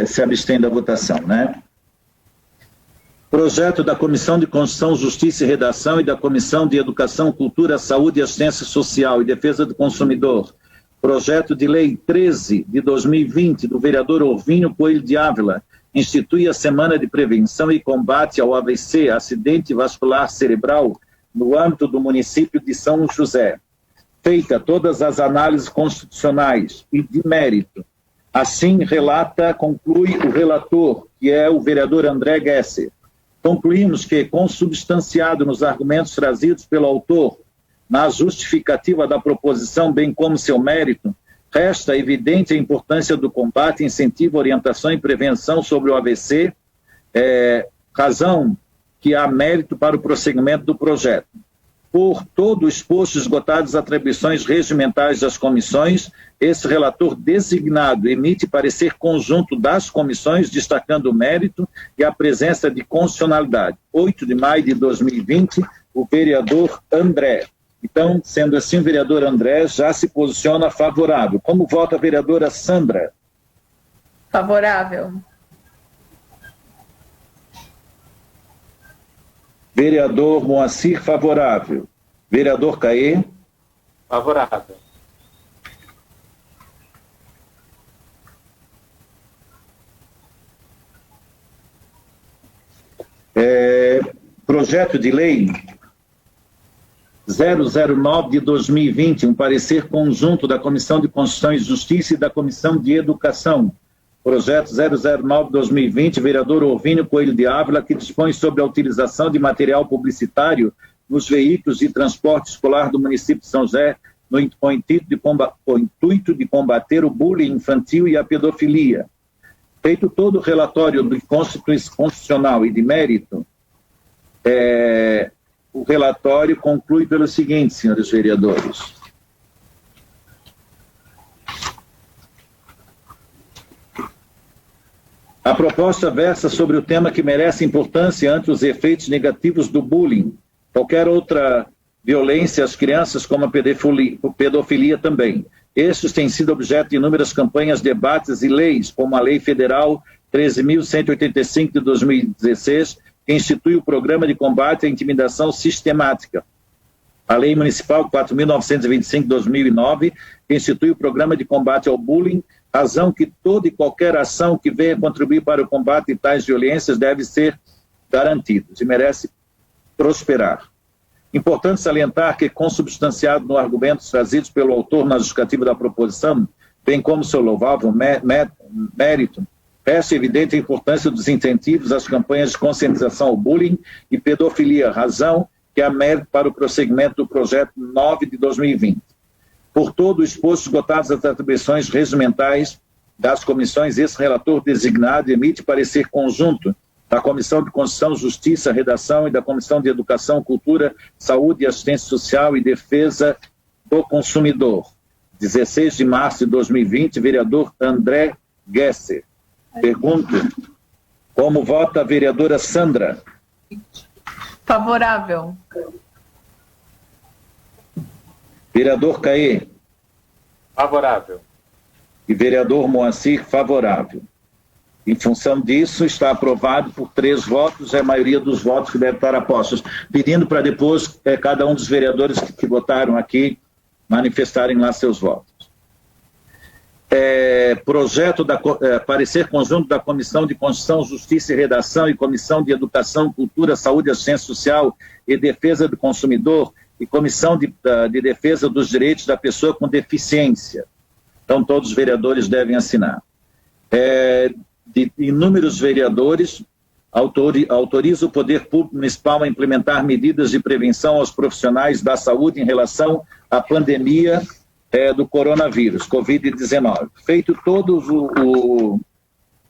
se abstém da votação, né? Projeto da Comissão de Constituição, Justiça e Redação e da Comissão de Educação, Cultura, Saúde e Assistência Social e Defesa do Consumidor. Projeto de Lei 13 de 2020 do vereador Orvinho Coelho de Ávila, institui a Semana de Prevenção e Combate ao AVC, acidente vascular cerebral, no âmbito do município de São José. Feita todas as análises constitucionais e de mérito, assim conclui o relator, que é o vereador André Gesser. Concluímos que, consubstanciado nos argumentos trazidos pelo autor, na justificativa da proposição, bem como seu mérito, resta evidente a importância do combate, incentivo, orientação e prevenção sobre o AVC, razão que há mérito para o prosseguimento do projeto. Por todo o exposto esgotadas as atribuições regimentais das comissões, esse relator designado emite parecer conjunto das comissões, destacando o mérito e a presença de constitucionalidade. 8 de maio de 2020, o vereador André. Então, sendo assim, o vereador André já se posiciona favorável. Como vota a vereadora Sandra? Favorável. Vereador Moacir, favorável. Vereador Caê? Favorável. Projeto de Lei 009 de 2020, um parecer conjunto da Comissão de Constituição e Justiça e da Comissão de Educação. Projeto 009 de 2020, vereador Orvinho Coelho de Ávila, que dispõe sobre a utilização de material publicitário nos veículos de transporte escolar do município de São José, com o intuito de combater o bullying infantil e a pedofilia. Feito todo o relatório do constitucional e de mérito, o relatório conclui pelo seguinte, senhores vereadores. A proposta versa sobre o tema que merece importância ante os efeitos negativos do bullying, qualquer outra violência às crianças, como a pedofilia também. Estes têm sido objeto de inúmeras campanhas, debates e leis, como a Lei Federal 13.185 de 2016, que institui o Programa de Combate à Intimidação Sistemática. a Lei Municipal 4.925/2009, que institui o Programa de Combate ao Bullying, razão que toda e qualquer ação que venha contribuir para o combate de tais violências deve ser garantida e merece prosperar. Importante salientar que, consubstanciado no argumentos trazidos pelo autor na justificativa da proposição, bem como seu louvável mérito, resta evidente a importância dos incentivos às campanhas de conscientização ao bullying e pedofilia, razão que há mérito para o prosseguimento do projeto 9 de 2020. Por todo o exposto, esgotadas as atribuições regimentais das comissões, esse relator designado emite parecer conjunto da Comissão de Constituição, Justiça, Redação e da Comissão de Educação, Cultura, Saúde e Assistência Social e Defesa do Consumidor. 16 de março de 2020, vereador André Gesser. Pergunto, como vota a vereadora Sandra? Favorável. Vereador Caê? Favorável. E vereador Moacir, favorável. Em função disso, está aprovado por 3 votos, é a maioria dos votos que devem estar apostos. Pedindo para depois cada um dos vereadores que votaram aqui manifestarem lá seus votos. Parecer conjunto da Comissão de Constituição, Justiça e Redação e Comissão de Educação, Cultura, Saúde, Assistência Social e Defesa do Consumidor e Comissão de Defesa dos Direitos da Pessoa com Deficiência. Então, todos os vereadores devem assinar. De inúmeros vereadores, autoriza o Poder Público Municipal a implementar medidas de prevenção aos profissionais da saúde em relação à pandemia do coronavírus, Covid-19. Feito todo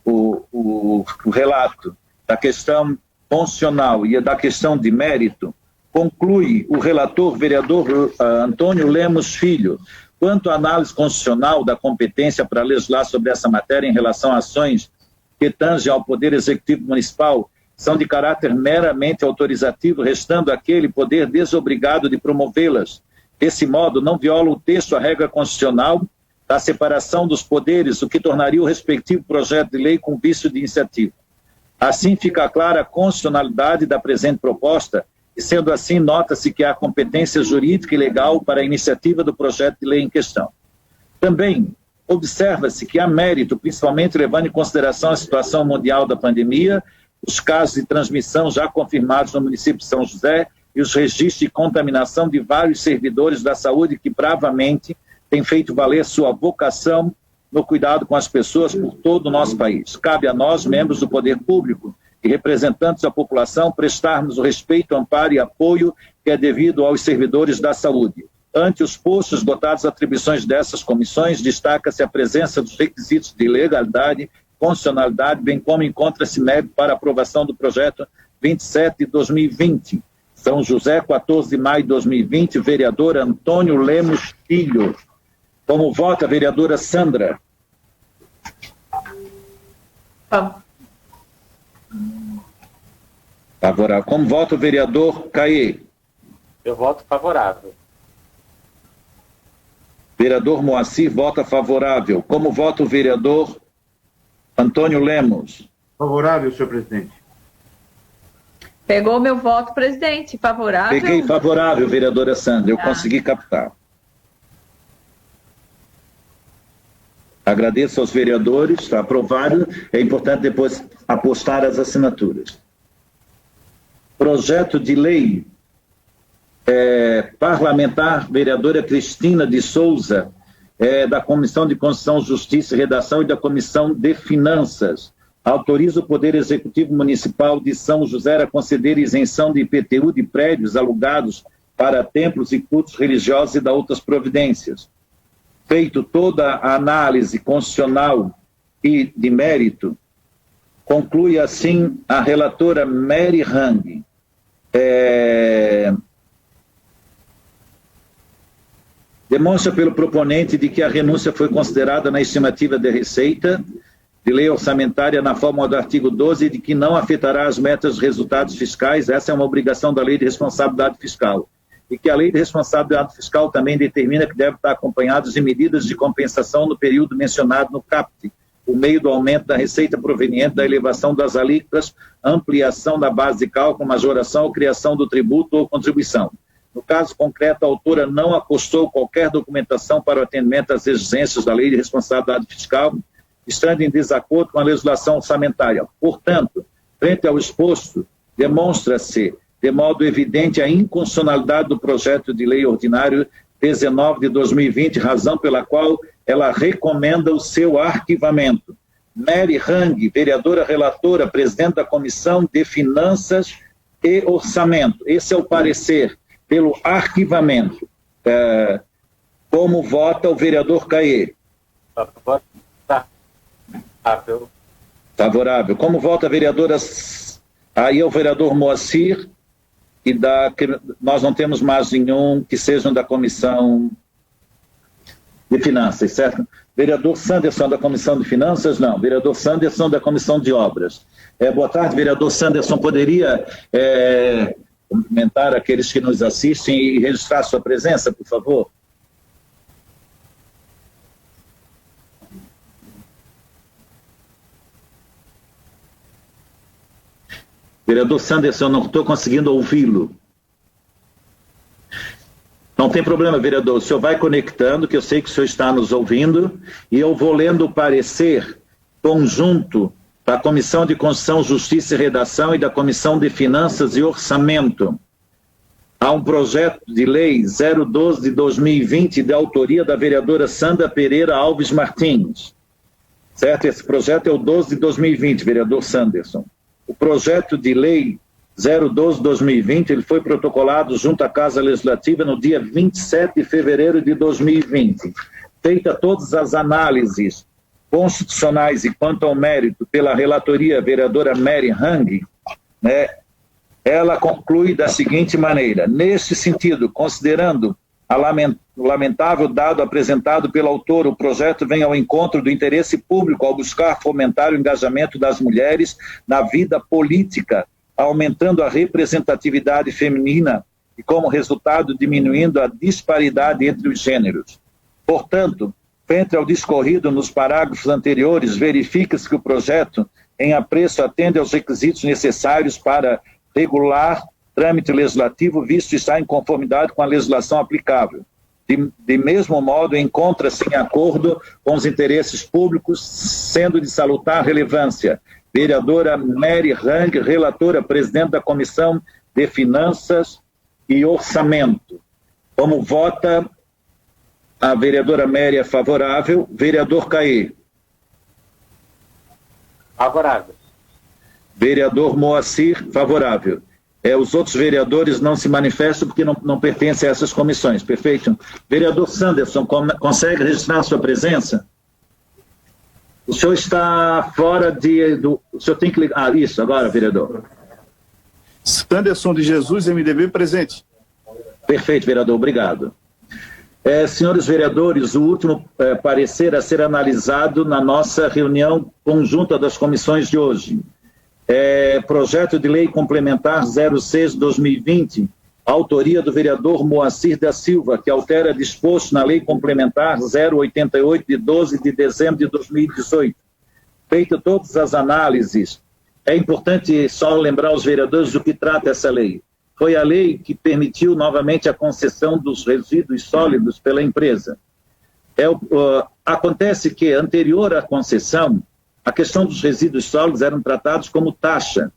o relato da questão constitucional e da questão de mérito, conclui o relator vereador Antônio Lemos Filho, quanto à análise constitucional da competência para legislar sobre essa matéria em relação a ações que tangem ao Poder Executivo Municipal, são de caráter meramente autorizativo, restando aquele poder desobrigado de promovê-las. Desse modo, não viola o texto a regra constitucional da separação dos poderes, o que tornaria o respectivo projeto de lei com vício de iniciativa. Assim fica clara a constitucionalidade da presente proposta, e sendo assim, nota-se que há competência jurídica e legal para a iniciativa do projeto de lei em questão. Também observa-se que há mérito, principalmente levando em consideração a situação mundial da pandemia, os casos de transmissão já confirmados no município de São José e os registros de contaminação de vários servidores da saúde que bravamente têm feito valer sua vocação no cuidado com as pessoas por todo o nosso país. Cabe a nós, membros do poder público e representantes da população, prestarmos o respeito, amparo e apoio que é devido aos servidores da saúde. Ante os postos esgotadas as atribuições dessas comissões, destaca-se a presença dos requisitos de legalidade, constitucionalidade, bem como encontra-se mérito para a aprovação do projeto 27 de 2020. São José, 14 de maio de 2020, vereador Antônio Lemos Filho. Como vota a vereadora Sandra? Favorável. Como vota o vereador Caê? Eu voto favorável. Vereador Moacir vota favorável. Como vota o vereador Antônio Lemos? Favorável, senhor presidente. Pegou meu voto, presidente. Favorável. Peguei favorável, vereadora Sandra. Eu consegui captar. Agradeço aos vereadores, está aprovado. É importante depois apostar as assinaturas. Projeto de lei parlamentar, vereadora Cristina de Souza, da Comissão de Constituição, Justiça e Redação e da Comissão de Finanças. Autoriza o Poder Executivo Municipal de São José a conceder isenção de IPTU de prédios alugados para templos e cultos religiosos e da outras providências. Feito toda a análise constitucional e de mérito, conclui assim a relatora Mary Hang. Demonstra pelo proponente de que a renúncia foi considerada na estimativa de receita de lei orçamentária na forma do artigo 12 de que não afetará as metas dos resultados fiscais. Essa é uma obrigação da Lei de Responsabilidade Fiscal. E que a Lei de Responsabilidade Fiscal também determina que deve estar acompanhados de medidas de compensação no período mencionado no CAPT, por meio do aumento da receita proveniente da elevação das alíquotas, ampliação da base de cálculo, majoração ou criação do tributo ou contribuição. No caso concreto, a autora não apostou qualquer documentação para o atendimento às exigências da Lei de Responsabilidade Fiscal, estando em desacordo com a legislação orçamentária. Portanto, frente ao exposto, demonstra-se de modo evidente a inconstitucionalidade do projeto de lei ordinário 19 de 2020, razão pela qual ela recomenda o seu arquivamento. Mary Hang, vereadora relatora, presidente da Comissão de Finanças e Orçamento. Esse é o parecer pelo arquivamento. Como vota o vereador Caê? Favorável. Favorável. Como vota a vereadora... Aí é o vereador Moacir, nós não temos mais nenhum que sejam da Comissão de Finanças, certo? Vereador Sanderson da Comissão de Finanças? Não. Vereador Sanderson da Comissão de Obras. Boa tarde, vereador Sanderson. Poderia cumprimentar aqueles que nos assistem e registrar sua presença, por favor? Vereador Sanderson, não estou conseguindo ouvi-lo. Não tem problema, vereador. O senhor vai conectando, que eu sei que o senhor está nos ouvindo, e eu vou lendo o parecer conjunto da Comissão de Constituição, Justiça e Redação e da Comissão de Finanças e Orçamento. Há um projeto de lei 012 de 2020, de autoria da vereadora Sandra Pereira Alves Martins. Certo? Esse projeto é o 12 de 2020, vereador Sanderson. O projeto de lei 012-2020, ele foi protocolado junto à Casa Legislativa no dia 27 de fevereiro de 2020. Feita todas as análises constitucionais e quanto ao mérito pela relatoria vereadora Mary Hang, né, ela conclui da seguinte maneira: neste sentido, considerando o lamentável dado apresentado pelo autor, o projeto vem ao encontro do interesse público ao buscar fomentar o engajamento das mulheres na vida política, aumentando a representatividade feminina e, como resultado, diminuindo a disparidade entre os gêneros. Portanto, frente ao discorrido nos parágrafos anteriores, verifica-se que o projeto, em apreço, atende aos requisitos necessários para regular trâmite legislativo, visto estar em conformidade com a legislação aplicável. De mesmo modo, encontra-se em acordo com os interesses públicos, sendo de salutar relevância. Vereadora Mary Hang, relatora, presidente da Comissão de Finanças e Orçamento. Como vota a vereadora Mary? É favorável. Vereador Caê? Favorável. Vereador Moacir? Favorável. Os outros vereadores não se manifestam porque não pertencem a essas comissões. Perfeito? Vereador Sanderson, consegue registrar a sua presença? O senhor está fora o senhor tem que ligar. Isso, agora, vereador. Sanderson de Jesus, MDB, presente. Perfeito, vereador, obrigado. Senhores vereadores, o último parecer a ser analisado na nossa reunião conjunta das comissões de hoje. Projeto de lei complementar 06/2020, autoria do vereador Moacir da Silva, que altera disposto na lei complementar 088 de 12 de dezembro de 2018. Feita todas as análises, é importante só lembrar aos vereadores do que trata essa lei. Foi a lei que permitiu novamente a concessão dos resíduos sólidos pela empresa. Acontece que, anterior à concessão, a questão dos resíduos sólidos eram tratados como taxa.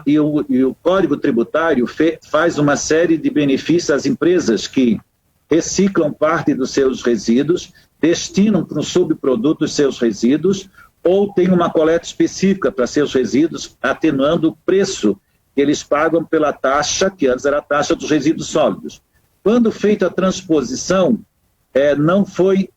E o Código Tributário faz uma série de benefícios às empresas que reciclam parte dos seus resíduos, destinam para um subproduto os seus resíduos, ou tem uma coleta específica para seus resíduos, atenuando o preço que eles pagam pela taxa, que antes era a taxa dos resíduos sólidos. Quando feita a transposição, não foi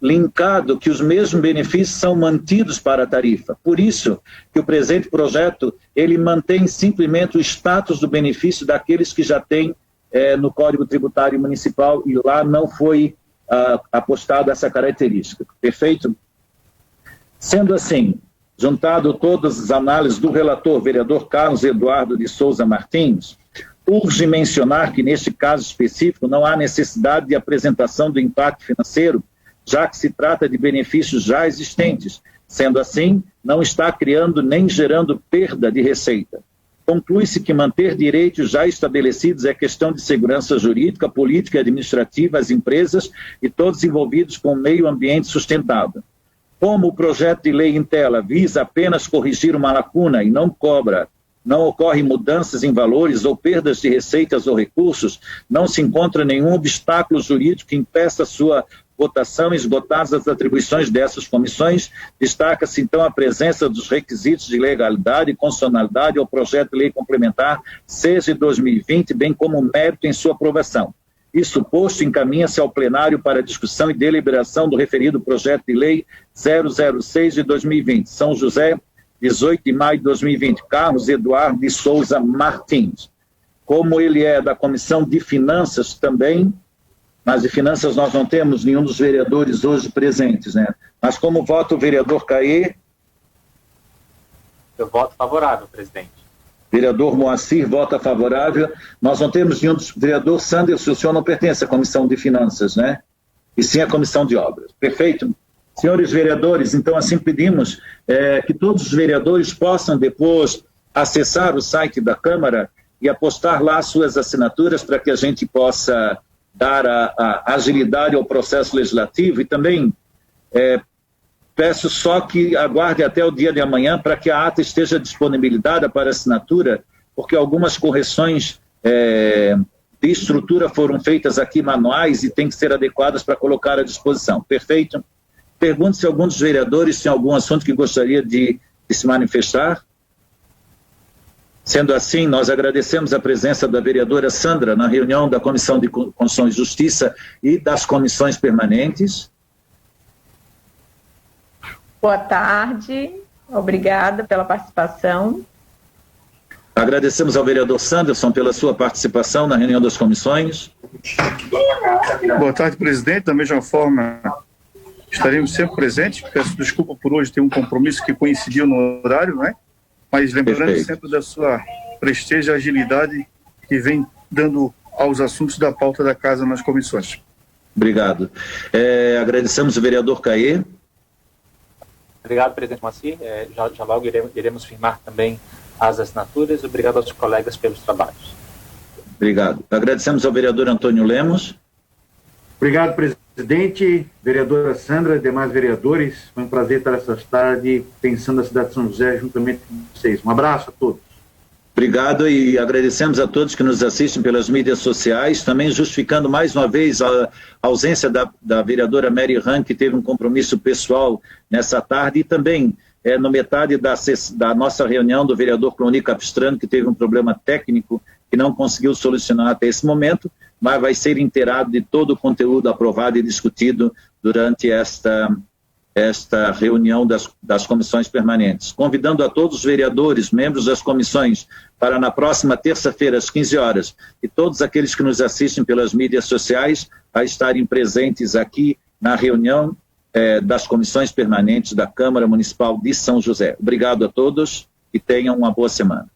linkado que os mesmos benefícios são mantidos para a tarifa. Por isso que o presente projeto, ele mantém simplesmente o status do benefício daqueles que já têm no Código Tributário Municipal, e lá não foi apostado essa característica. Perfeito? Sendo assim, juntado todas as análises do relator, vereador Carlos Eduardo de Souza Martins, urge mencionar que, neste caso específico, não há necessidade de apresentação do impacto financeiro, já que se trata de benefícios já existentes. Sendo assim, não está criando nem gerando perda de receita. Conclui-se que manter direitos já estabelecidos é questão de segurança jurídica, política e administrativa às empresas e todos envolvidos com o meio ambiente sustentável. Como o projeto de lei em tela visa apenas corrigir uma lacuna e não ocorrem mudanças em valores ou perdas de receitas ou recursos, não se encontra nenhum obstáculo jurídico que impeça sua votação e esgotadas as atribuições dessas comissões. Destaca-se, então, a presença dos requisitos de legalidade e constitucionalidade ao projeto de lei complementar 6 de 2020, bem como mérito em sua aprovação. Isso posto, encaminha-se ao plenário para discussão e deliberação do referido projeto de lei 006 de 2020. São José, 18 de maio de 2020. Carlos Eduardo de Souza Martins. Como ele é da Comissão de Finanças também, mas de Finanças nós não temos nenhum dos vereadores hoje presentes, né? Mas como vota o vereador Caê? Eu voto favorável, presidente. Vereador Moacir vota favorável. Nós não temos nenhum dos... Vereador Sanderson, o senhor não pertence à Comissão de Finanças, né? E sim à Comissão de Obras. Perfeito. Senhores vereadores, então assim pedimos que todos os vereadores possam depois acessar o site da Câmara e apostar lá suas assinaturas para que a gente possa dar a agilidade ao processo legislativo. E também peço só que aguarde até o dia de amanhã para que a ata esteja disponibilizada para assinatura, porque algumas correções de estrutura foram feitas aqui manuais e têm que ser adequadas para colocar à disposição. Perfeito? Pergunto se algum dos vereadores tem algum assunto que gostaria de se manifestar. Sendo assim, nós agradecemos a presença da vereadora Sandra na reunião da Comissão de Constituição e Justiça e das comissões permanentes. Boa tarde, obrigada pela participação. Agradecemos ao vereador Sanderson pela sua participação na reunião das comissões. Boa tarde, presidente. Da mesma forma, estaremos sempre presentes. Peço desculpa por hoje ter um compromisso que coincidiu no horário, né? Mas lembrando Perfeito. Sempre da sua presteza e agilidade que vem dando aos assuntos da pauta da casa nas comissões. Obrigado. Agradecemos o vereador Caê. Obrigado, presidente Moacir. Já logo iremos firmar também as assinaturas. Obrigado aos colegas pelos trabalhos. Obrigado. Agradecemos ao vereador Antônio Lemos. Obrigado, presidente, vereadora Sandra e demais vereadores. Foi um prazer estar essa tarde pensando na cidade de São José juntamente com vocês. Um abraço a todos. Obrigado e agradecemos a todos que nos assistem pelas mídias sociais, também justificando mais uma vez a ausência da vereadora Mary Han, que teve um compromisso pessoal nessa tarde, e também no metade da nossa reunião do vereador Cloni Capistrano, que teve um problema técnico que não conseguiu solucionar até esse momento, mas vai ser inteirado de todo o conteúdo aprovado e discutido durante esta reunião das comissões permanentes. Convidando a todos os vereadores, membros das comissões, para na próxima terça-feira, às 15 horas, e todos aqueles que nos assistem pelas mídias sociais, a estarem presentes aqui na reunião das comissões permanentes da Câmara Municipal de São José. Obrigado a todos e tenham uma boa semana.